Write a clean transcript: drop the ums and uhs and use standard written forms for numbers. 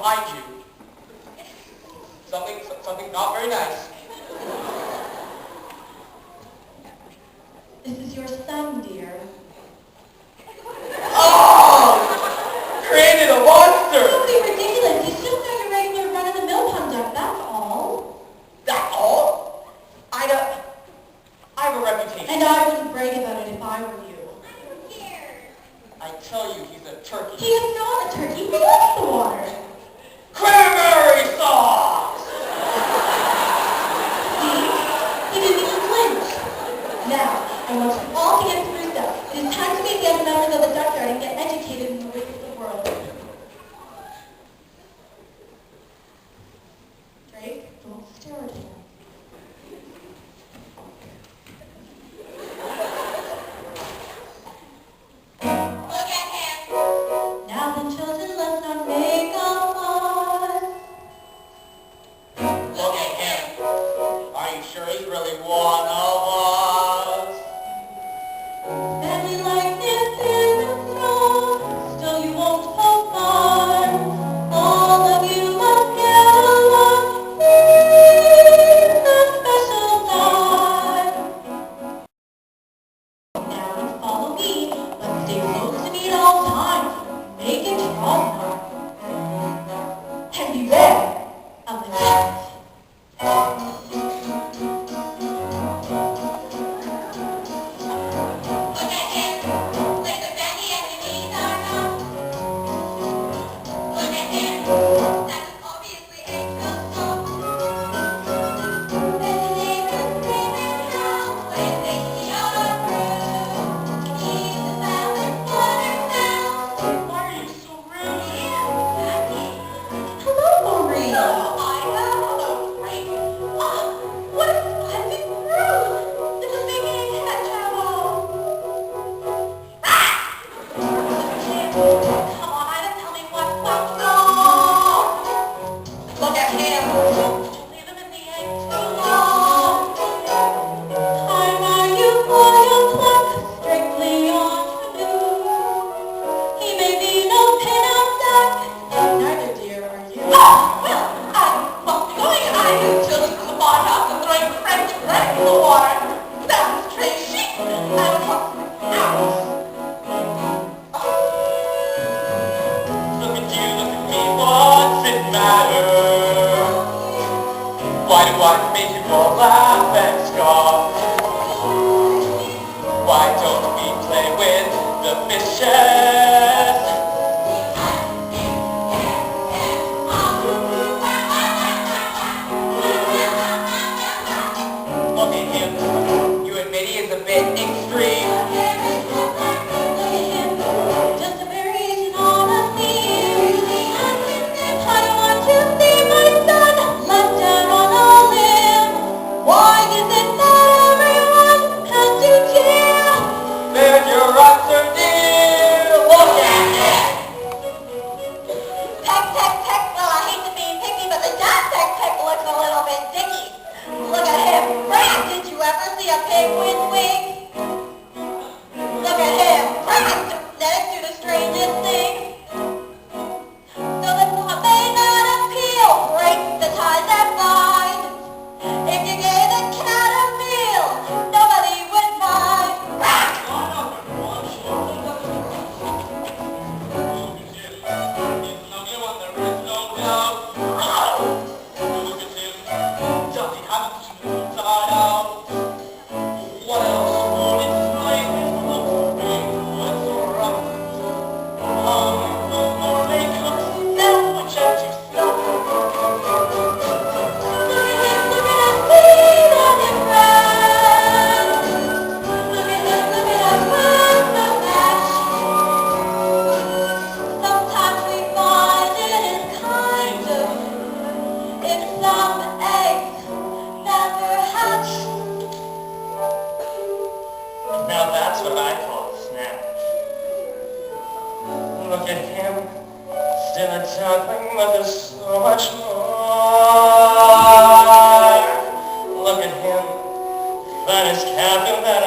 behind you. Something not very nice. This is your son, dear. Oh! Created a monster! Don't be ridiculous. He's just not your regular run-of-the-mill conduct, that's all. That's all? I have a reputation. And I wouldn't brag about it if I were you. I tell you, he's a turkey. He is not a turkey. He likes the water. Cranberry sauce! See? He didn't even flinch. Now, I want you all to get spruced up. It is time to meet the other members of the junkyard and get educated in the ways of the world. Drake, don't stare at him. Now then, children, let's not make a fuss. Look at him. Are you sure he's really one of us? Family likeness isn't strong, still you won't go far. All of you must get along. He's a special dog. Now follow me, but stay close to me at all times. Make it strong. And beware of the cat. Why do I make you all laugh and scoff? Why don't we play with the fishes? Look at him. You admit he is a bit extreme. Just a variation on a theme. I don't want to see my son left out on a limb. Why is it that everyone has to cheer? There's your answer, dear. Look at it. Peck, peck, peck. Well, I hate to be picky, but the dad peck peck looks a little bit dicky. Look at him. Brad, did you ever see a pig with wings? Look at him. Brad, let it do the strangest things. So the thought may not appeal. Break the ties that bind. If you gave the cat a meal, nobody would mind. Brad. Now that's what I call a snap. Look at him, still a toddling, but there's so much more. Look at him, finest captain that